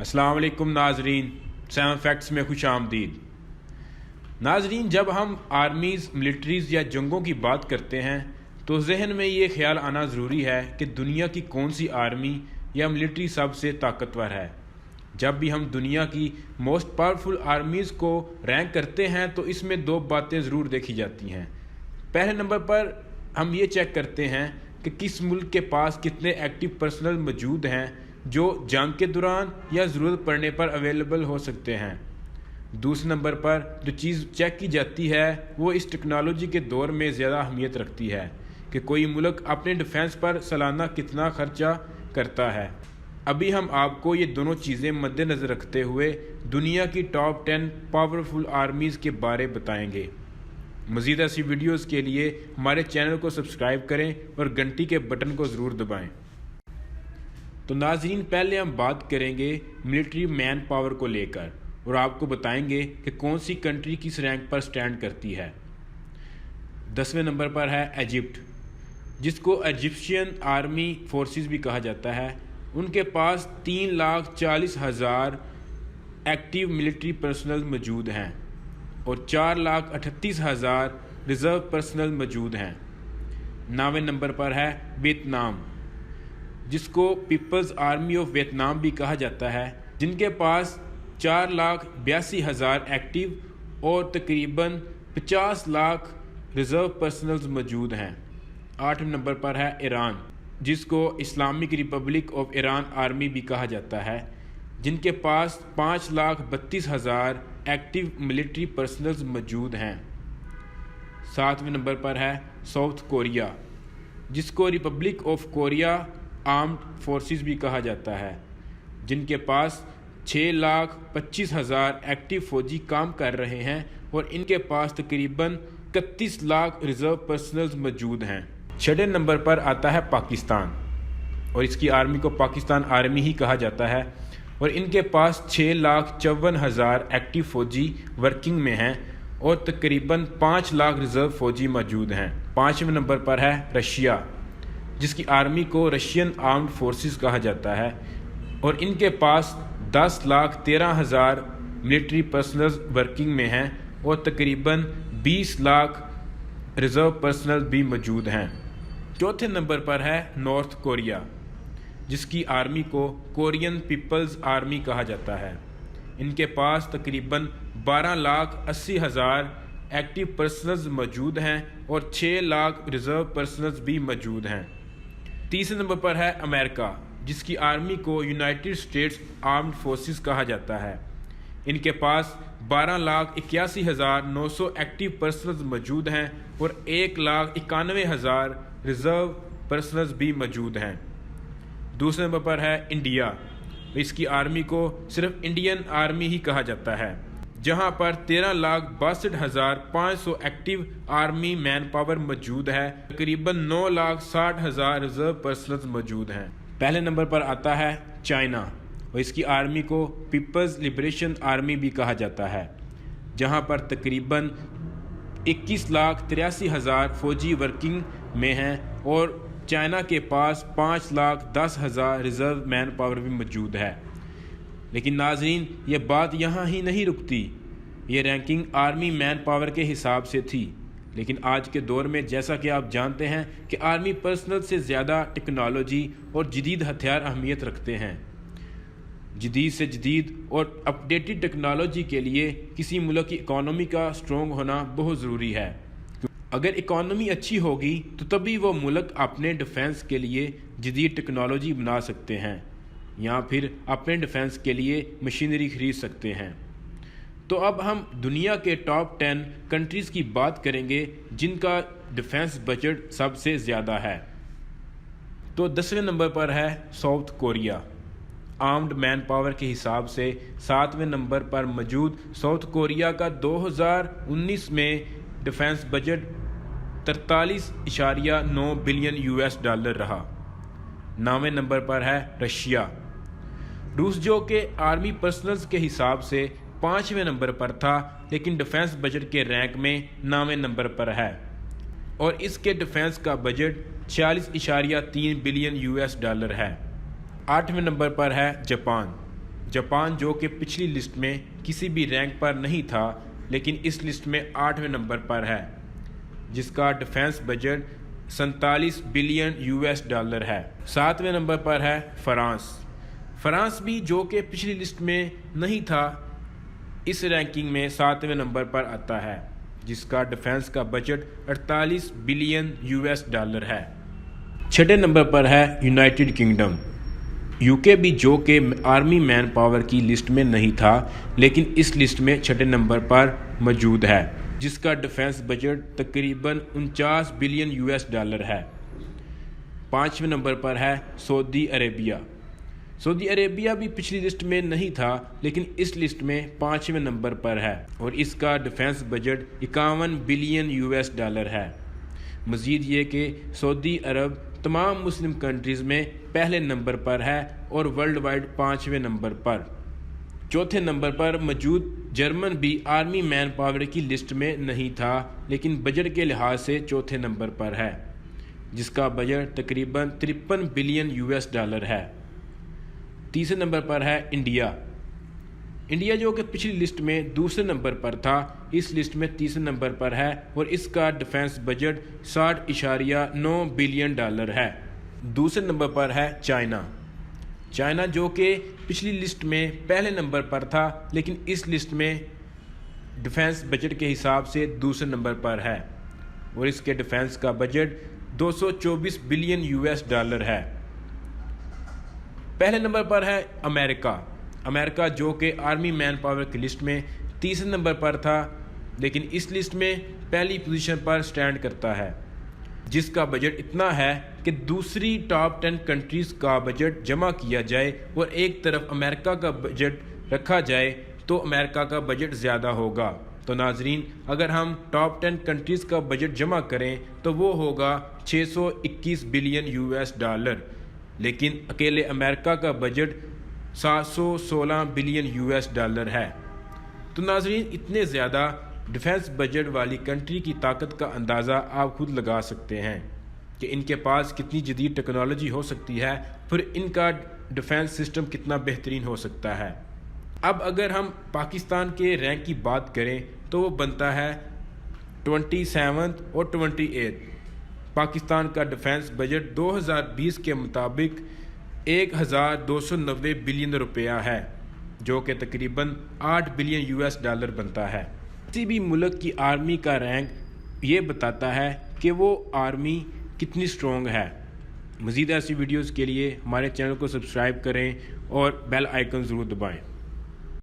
السلام علیکم ناظرین، 7 فیکٹس میں خوش آمدید۔ ناظرین، جب ہم آرمیز، ملٹریز یا جنگوں کی بات کرتے ہیں تو ذہن میں یہ خیال آنا ضروری ہے کہ دنیا کی کون سی آرمی یا ملٹری سب سے طاقتور ہے۔ جب بھی ہم دنیا کی موسٹ پاورفل آرمیز کو رینک کرتے ہیں تو اس میں 2 باتیں ضرور دیکھی جاتی ہیں۔ پہلے نمبر پر ہم یہ چیک کرتے ہیں کہ کس ملک کے پاس کتنے ایکٹیو پرسنل موجود ہیں جو جنگ کے دوران یا ضرورت پڑنے پر اویلیبل ہو سکتے ہیں۔ دوسرے نمبر پر جو چیز چیک کی جاتی ہے وہ اس ٹیکنالوجی کے دور میں زیادہ اہمیت رکھتی ہے کہ کوئی ملک اپنے ڈیفنس پر سالانہ کتنا خرچہ کرتا ہے۔ ابھی ہم آپ کو یہ دونوں چیزیں مد نظر رکھتے ہوئے دنیا کی ٹاپ 10 پاورفل آرمیز کے بارے بتائیں گے۔ مزید ایسی ویڈیوز کے لیے ہمارے چینل کو سبسکرائب کریں اور گھنٹی کے بٹن کو ضرور دبائیں۔ تو ناظرین، پہلے ہم بات کریں گے ملٹری مین پاور کو لے کر اور آپ کو بتائیں گے کہ کون سی کنٹری کس رینک پر سٹینڈ کرتی ہے۔ 10ویں نمبر پر ہے ایجپٹ، جس کو ایجپشین آرمی فورسز بھی کہا جاتا ہے۔ ان کے پاس 3,40,000 ایکٹیو ملٹری پرسنل موجود ہیں اور 4,38,000 ریزرو پرسنل موجود ہیں۔ 9ویں نمبر پر ہے ویتنام، جس کو پیپلز آرمی آف ویتنام بھی کہا جاتا ہے، جن کے پاس 4,82,000 ایکٹیو اور تقریباً 50 لاکھ ریزرو پرسنلز موجود ہیں۔ 8ویں نمبر پر ہے ایران، جس کو Islamic republic of Iran army بھی کہا جاتا ہے، جن کے پاس 5,32,000 ایکٹیو ملٹری پرسنلز موجود ہیں۔ 7ویں نمبر پر ہے ساؤتھ کوریا، جس کو republic of Korea armed forces بھی کہا جاتا ہے، جن کے پاس 6,25,000 ایکٹیو فوجی کام کر رہے ہیں اور ان کے پاس تقریباً 31 لاکھ ریزرو پرسنلز موجود ہیں۔ 6 نمبر پر آتا ہے پاکستان، اور اس کی آرمی کو پاکستان آرمی ہی کہا جاتا ہے، اور ان کے پاس 6,54,000 ایکٹیو فوجی ورکنگ میں ہیں اور تقریباً 5 لاکھ ریزرو فوجی موجود ہیں۔ 5ویں نمبر پر ہے رشیا، جس کی آرمی کو رشین آرمڈ فورسز کہا جاتا ہے، اور ان کے پاس 10,13,000 ملٹری پرسنلز ورکنگ میں ہیں اور تقریباً 20 لاکھ ریزرو پرسنل بھی موجود ہیں۔ 4 نمبر پر ہے نارتھ کوریا، جس کی آرمی کو کورین پیپلز آرمی کہا جاتا ہے۔ ان کے پاس تقریباً 12,80,000 ایکٹیو پرسنلز موجود ہیں اور 6 لاکھ ریزرو پرسنلز بھی موجود ہیں۔ 3 نمبر پر ہے امریکہ، جس کی آرمی کو یونائٹڈ اسٹیٹس آرمڈ فورسز کہا جاتا ہے۔ ان کے پاس 12,81,900 ایکٹیو پرسنلز موجود ہیں اور 1,91,000 ریزرو پرسنلز بھی موجود ہیں۔ 2 نمبر پر ہے انڈیا، اس کی آرمی کو صرف انڈین آرمی ہی کہا جاتا ہے، جہاں پر 13,62,500 ایکٹیو آرمی مین پاور موجود ہے، تقریباً 9,60,000 ریزرو پرسنلز موجود ہیں۔ پہلے نمبر پر آتا ہے چائنا، اور اس کی آرمی کو پیپلز لبریشن آرمی بھی کہا جاتا ہے، جہاں پر تقریباً 21,83,000 فوجی ورکنگ میں ہیں اور چائنا کے پاس 5,10,000 ریزرو مین پاور بھی موجود ہے۔ لیکن ناظرین، یہ بات یہاں ہی نہیں رکتی۔ یہ رینکنگ آرمی مین پاور کے حساب سے تھی، لیکن آج کے دور میں جیسا کہ آپ جانتے ہیں کہ آرمی پرسنل سے زیادہ ٹیکنالوجی اور جدید ہتھیار اہمیت رکھتے ہیں۔ جدید سے جدید اور اپڈیٹڈ ٹیکنالوجی کے لیے کسی ملک کی اکانومی کا سٹرونگ ہونا بہت ضروری ہے۔ اگر اکانومی اچھی ہوگی تو تبھی وہ ملک اپنے ڈیفنس کے لیے جدید ٹیکنالوجی بنا سکتے ہیں یا پھر اپنے ڈیفنس کے لیے مشینری خرید سکتے ہیں۔ تو اب ہم دنیا کے ٹاپ 10 کنٹریز کی بات کریں گے جن کا ڈیفنس بجٹ سب سے زیادہ ہے۔ تو 10ویں نمبر پر ہے south Korea. Armed man power کے حساب سے 7ویں نمبر پر موجود ساؤتھ کوریا کا 2019 میں ڈیفنس بجٹ $43.9 بلین رہا۔ 9ویں نمبر پر ہے رشیا، روس، جو کہ آرمی پرسنلز کے حساب سے 5ویں نمبر پر تھا لیکن ڈیفنس بجٹ کے رینک میں 9ویں نمبر پر ہے، اور اس کے ڈیفنس کا بجٹ $46.3 بلین ہے۔ 8ویں نمبر پر ہے جاپان، جاپان جو کہ پچھلی لسٹ میں کسی بھی رینک پر نہیں تھا لیکن اس لسٹ میں 8ویں نمبر پر ہے، جس کا ڈیفنس بجٹ 47 بلین $، ہے۔ 7ویں نمبر پر ہے فرانس بھی جو کہ پچھلی لسٹ میں نہیں تھا، اس رینکنگ میں 7ویں نمبر پر آتا ہے، جس کا ڈیفنس کا بجٹ 48 بلین $، ہے۔ 6 نمبر پر ہے یونائٹڈ کنگڈم، UK بھی جو کہ آرمی مین پاور کی لسٹ میں نہیں تھا لیکن اس لسٹ میں 6 نمبر پر موجود ہے، جس کا ڈیفنس بجٹ تقریباً 49 بلین $، ہے۔ 5ویں نمبر پر ہے سعودی عربیہ بھی پچھلی لسٹ میں نہیں تھا لیکن اس لسٹ میں 5ویں نمبر پر ہے اور اس کا ڈیفنس بجٹ 51 بلین $، ہے۔ مزید یہ کہ سعودی عرب تمام مسلم کنٹریز میں پہلے نمبر پر ہے اور ورلڈ وائڈ 5ویں نمبر پر۔ 4تھے نمبر پر موجود جرمن بھی آرمی مین پاور کی لسٹ میں نہیں تھا لیکن بجٹ کے لحاظ سے 4تھے نمبر پر ہے، جس کا بجٹ تقریباً 53 بلین $، ہے۔ 3 نمبر پر ہے انڈیا جو کہ پچھلی لسٹ میں 2 نمبر پر تھا، اس لسٹ میں 3 نمبر پر ہے اور اس کا ڈیفنس بجٹ 60.9 بلین $، ہے۔ 2 نمبر پر ہے چائنا جو کہ پچھلی لسٹ میں پہلے نمبر پر تھا لیکن اس لسٹ میں ڈیفنس بجٹ کے حساب سے 2 نمبر پر ہے اور اس کے ڈیفنس کا بجٹ 224 بلین $، ہے۔ پہلے نمبر پر ہے امریکہ جو کہ آرمی مین پاور کی لسٹ میں 30 نمبر پر تھا لیکن اس لسٹ میں پہلی پوزیشن پر سٹینڈ کرتا ہے، جس کا بجٹ اتنا ہے کہ دوسری ٹاپ 10 کنٹریز کا بجٹ جمع کیا جائے اور ایک طرف امریکہ کا بجٹ رکھا جائے تو امریکہ کا بجٹ زیادہ ہوگا۔ تو ناظرین، اگر ہم ٹاپ 10 کنٹریز کا بجٹ جمع کریں تو وہ ہوگا 621 بلین $، لیکن اکیلے امریکہ کا بجٹ 716 بلین $، ہے۔ تو ناظرین، اتنے زیادہ ڈیفنس بجٹ والی کنٹری کی طاقت کا اندازہ آپ خود لگا سکتے ہیں کہ ان کے پاس کتنی جدید ٹیکنالوجی ہو سکتی ہے، پھر ان کا ڈیفنس سسٹم کتنا بہترین ہو سکتا ہے۔ اب اگر ہم پاکستان کے رینک کی بات کریں تو وہ بنتا ہے 27 اور 28۔ پاکستان کا ڈیفنس بجٹ 2020 کے مطابق 1290 بلین روپیہ ہے، جو کہ تقریباً 8 بلین $، بنتا ہے۔ کسی بھی ملک کی آرمی کا رینک یہ بتاتا ہے کہ وہ آرمی کتنی سٹرونگ ہے۔ مزید ایسی ویڈیوز کے لیے ہمارے چینل کو سبسکرائب کریں اور بیل آئیکن ضرور دبائیں۔